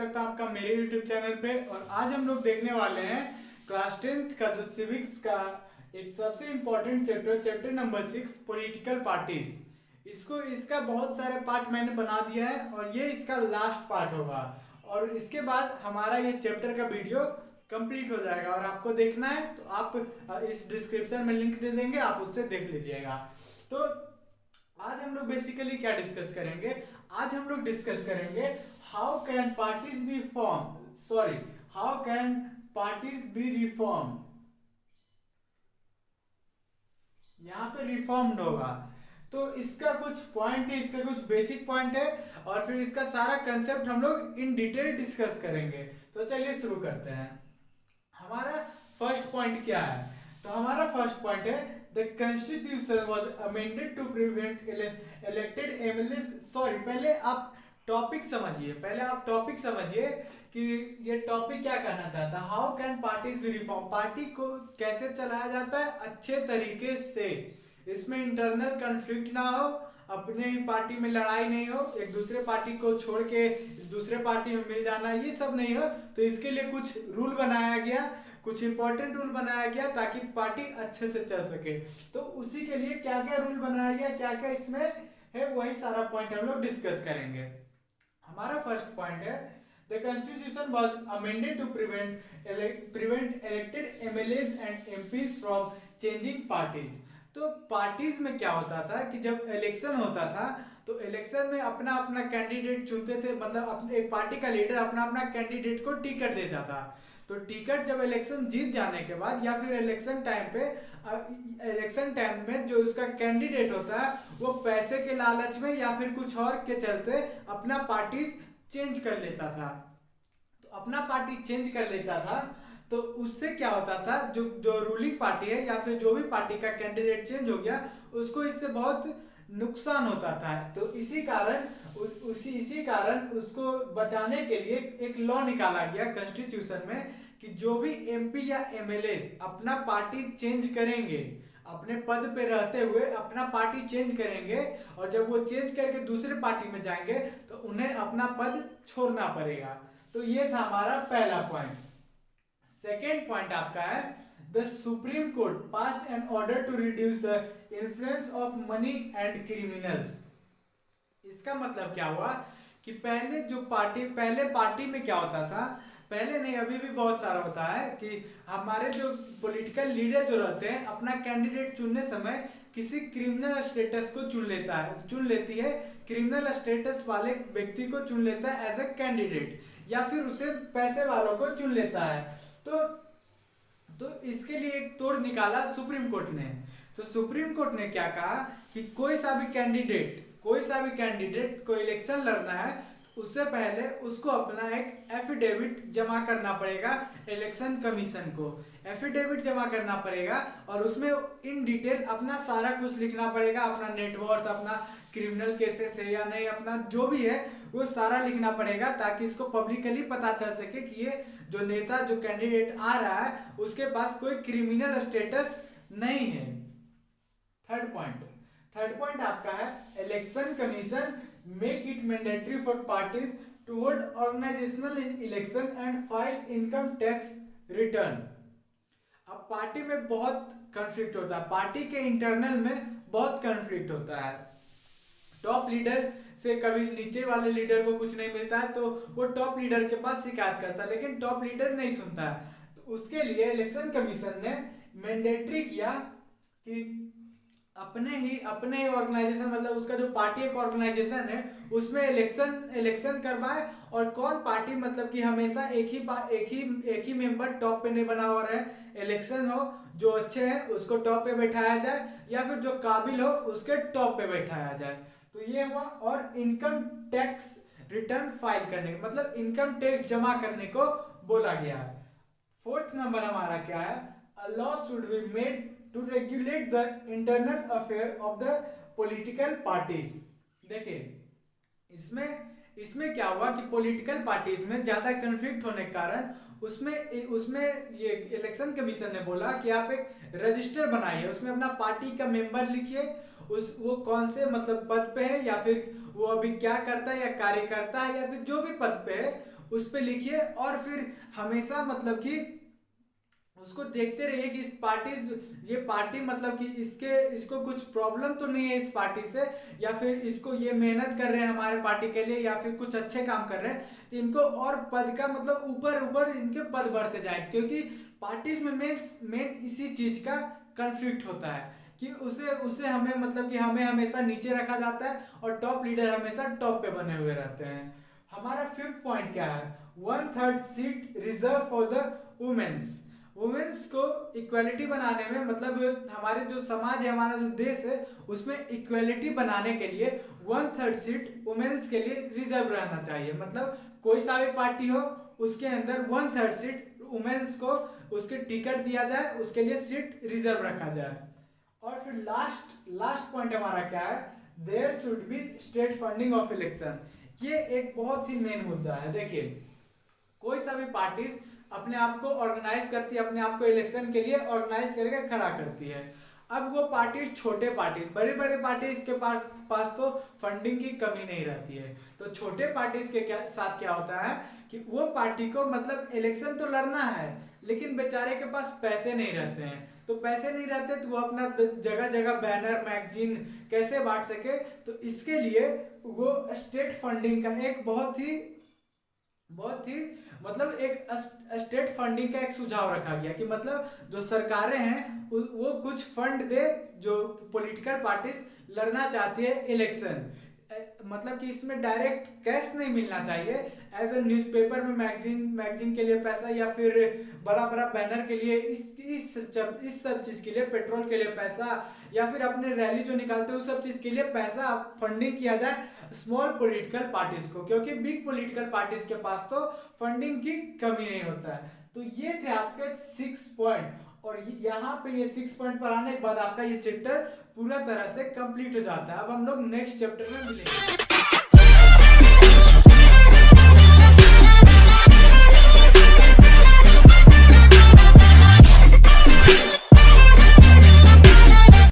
करता हूं आपका मेरे YouTube चैनल पे। और आज हम लोग देखने वाले हैं क्लास 10th का जो सिविक्स का एक सबसे important chapter number 6 political parties. इसका बहुत सारे पार्ट मैंने बना दिया है और ये इसका लास्ट पार्ट होगा और इसके बाद हमारा ये चैप्टर का वीडियो कंप्लीट हो जाएगा। और आपको देखना है तो आप इस डिस्क्रिप्शन में लिंक दे देंगे, आप उससे देख लीजिएगा। तो आज हम लोग बेसिकली क्या डिस्कस करेंगे, आज हम लोग डिस्कस करेंगे how can parties B how can parties B reform. यहाँ पे रिफॉर्म्ड होगा तो इसका कुछ पॉइंट है, इसका कुछ बेसिक पॉइंट है और फिर इसका सारा कंसेप्ट हम लोग इन डिटेल डिस्कस करेंगे। तो चलिए शुरू करते हैं। हमारा फर्स्ट पॉइंट क्या है, तो हमारा फर्स्ट पॉइंट है the constitution was amended to prevent elected MLA. Sorry, पहले आप टॉपिक समझिए कि ये टॉपिक क्या कहना चाहता है। How can parties B reform, party को कैसे चलाया जाता है अच्छे तरीके से, इसमें इंटरनल कन्फ्लिक्ट ना हो, अपने ही पार्टी में लड़ाई नहीं हो, एक दूसरे पार्टी को छोड़ के दूसरे पार्टी में मिल जाना, ये सब नहीं हो। तो इसके लिए कुछ रूल बनाया गया, कुछ इंपॉर्टेंट रूल बनाया गया ताकि पार्टी अच्छे से चल सके। तो उसी के लिए क्या क्या रूल बनाया गया, क्या क्या इसमें है, वही सारा पॉइंट हम लोग डिस्कस करेंगे। हमारा फर्स्ट पॉइंट है the constitution was amended to prevent elected MLAs and MPs from changing parties. तो पार्टीज में क्या होता था कि जब इलेक्शन होता था तो इलेक्शन में अपना अपना कैंडिडेट चुनते थे, मतलब एक पार्टी का लीडर अपना अपना कैंडिडेट को टिकट देता था। तो टिकट जब इलेक्शन जीत जाने के बाद या फिर इलेक्शन टाइम में जो उसका कैंडिडेट होता है वो पैसे के लालच में या फिर कुछ और के चलते अपना पार्टी चेंज कर लेता था। तो अपना पार्टी चेंज कर लेता था तो उससे क्या होता था, जो रूलिंग पार्टी है या फिर जो भी पार्टी का कैंडिडेट चेंज हो गया उसको इससे बहुत नुकसान होता था। तो इसी कारण उसको बचाने के लिए एक लॉ निकाला गया कॉन्स्टिट्यूशन में कि जो भी एमपी या एमएलए अपना पार्टी चेंज करेंगे, अपने पद पे रहते हुए अपना पार्टी चेंज करेंगे और जब वो चेंज करके दूसरे पार्टी में जाएंगे तो उन्हें अपना पद छोड़ना पड़ेगा। तो ये था हमारा पहला पॉइंट। सेकेंड पॉइंट आपका है the supreme court passed an order to reduce the influence of money and criminals. इसका मतलब क्या हुआ कि पहले पार्टी में क्या होता था, पहले नहीं अभी भी बहुत सारा होता है कि हमारे जो पॉलिटिकल लीडर जो रहते हैं अपना कैंडिडेट चुनने समय किसी क्रिमिनल स्टेटस को चुन लेती है, क्रिमिनल स्टेटस वाले व्यक्ति को चुन लेता है एज ए कैंडिडेट या फिर उसे पैसे वालों को चुन लेता है। तो इसके लिए एक तोड़ निकाला सुप्रीम कोर्ट ने। तो सुप्रीम कोर्ट ने क्या कहा कि कोई सा भी कैंडिडेट को इलेक्शन लड़ना है तो उससे पहले उसको अपना एक एफिडेविट जमा करना पड़ेगा इलेक्शन कमीशन को। एफिडेविट जमा करना पड़ेगा और उसमें इन डिटेल अपना सारा कुछ लिखना पड़ेगा, अपना नेटवर्थ, अपना क्रिमिनल केसेस है या नहीं, अपना जो भी है वो सारा लिखना पड़ेगा ताकि इसको पब्लिकली पता चल सके कि ये जो नेता जो कैंडिडेट आ रहा है उसके पास कोई क्रिमिनल स्टेटस नहीं है। थर्ड पॉइंट आपका है election commission make it mandatory for parties to hold organisational election and file income tax return. अब पार्टी में बहुत कॉन्फ्लिक्ट होता है, पार्टी के इंटरनल में बहुत कॉन्फ्लिक्ट होता है। टॉप लीडर से कभी नीचे वाले लीडर को कुछ नहीं मिलता है तो वो टॉप लीडर के पास शिकायत करता है, लेकिन टॉप लीडर नहीं सुनता है। तो उसके लिए इलेक्शन कमीशन ने मैंडेटरी किया कि अपने ही ऑर्गेनाइजेशन, मतलब उसका जो पार्टी एक ऑर्गेनाइजेशन है उसमें इलेक्शन करवाए और कौन पार्टी मतलब कि हमेशा एक ही मेंबर टॉप पे नहीं बना हुआ रहे, इलेक्शन हो जो अच्छे हैं उसको टॉप पे बैठाया जाए या फिर जो काबिल हो उसके टॉप पे बैठाया जाए। तो ये हुआ। और इनकम टैक्स रिटर्न फाइल करने मतलब इनकम टैक्स जमा करने को बोला गया है। फोर्थ नंबर हमारा क्या है, a law should be made to regulate the internal affair of the political parties. देखिए इसमें क्या हुआ कि पॉलिटिकल पार्टीज में ज्यादा कन्फ्लिक्ट होने के कारण उसमें ये इलेक्शन कमीशन ने बोला कि आप एक रजिस्टर बनाइए, उसमें अपना पार्टी का मेंबर लिखिए, वो कौन से मतलब पद पे है या फिर वो अभी क्या करता है या कार्य करता है या फिर जो भी पद पे है उस पर लिखिए और फिर हमेशा मतलब कि उसको देखते रहिए कि ये पार्टी मतलब कि इसको कुछ प्रॉब्लम तो नहीं है इस पार्टी से, या फिर इसको ये मेहनत कर रहे हैं हमारे पार्टी के लिए, या फिर कुछ अच्छे काम कर रहे हैं, तो इनको और पद का मतलब ऊपर ऊपर इनके पद बढ़ते जाए, क्योंकि पार्टीज में मेन इसी चीज का कन्फ्लिक्ट होता है कि उसे उसे हमें मतलब कि हमें हमेशा नीचे रखा जाता है और टॉप लीडर हमेशा टॉप पे बने हुए रहते हैं। हमारा 5th पॉइंट क्या है, 1/3 seat reserve for the womens. Womens को इक्वलिटी बनाने में मतलब हमारे जो समाज है, हमारा जो देश है, उसमें इक्वलिटी बनाने के लिए 1/3 सीट वुमेन्स के लिए रिजर्व रहना चाहिए। मतलब कोई सा भी पार्टी हो उसके अंदर 1/3 सीट वुमेन्स को उसके टिकट दिया जाए, उसके लिए सीट रिजर्व रखा जाए। और फिर लास्ट पॉइंट हमारा क्या है, there should be state funding of election. ये एक बहुत ही मेन मुद्दा है। देखिए कोई सा भी पार्टीज अपने आप को ऑर्गेनाइज करती है, अपने आप को इलेक्शन के लिए ऑर्गेनाइज करके खड़ा करती है। अब वो पार्टी छोटे पार्टी, बड़े बड़े पार्टीज के पास तो फंडिंग की कमी नहीं रहती है, तो छोटे पार्टीज के साथ क्या होता है कि वो पार्टी को मतलब इलेक्शन तो लड़ना है लेकिन बेचारे के पास पैसे नहीं रहते हैं, तो पैसे नहीं रहते तो वो अपना जगह जगह बैनर मैगजीन कैसे बांट सके, तो इसके लिए वो स्टेट फंडिंग का एक बहुत ही मतलब एक स्टेट फंडिंग का एक सुझाव रखा गया कि मतलब जो सरकारें हैं वो कुछ फंड दे जो पॉलिटिकल पार्टीज लड़ना चाहती है इलेक्शन। मतलब कि इसमें डायरेक्ट कैश नहीं मिलना चाहिए, एज ए न्यूज़पेपर में मैगजीन के लिए पैसा, या फिर बड़ा बड़ा बैनर के लिए, इस सब चीज़ के लिए, पेट्रोल के लिए पैसा, या फिर अपने रैली जो निकालते हैं उस सब चीज़ के लिए पैसा फंडिंग किया जाए स्मॉल पॉलिटिकल पार्टीज को, क्योंकि बिग पॉलिटिकल पार्टीज के पास तो फंडिंग की कमी नहीं होता है। तो ये थे आपके 6 पॉइंट, और यहाँ पे ये 6 पॉइंट पर आने के बाद आपका ये चैप्टर पूरा तरह से कंप्लीट हो जाता है। अब हम लोग नेक्स्ट चैप्टर में मिलेंगे।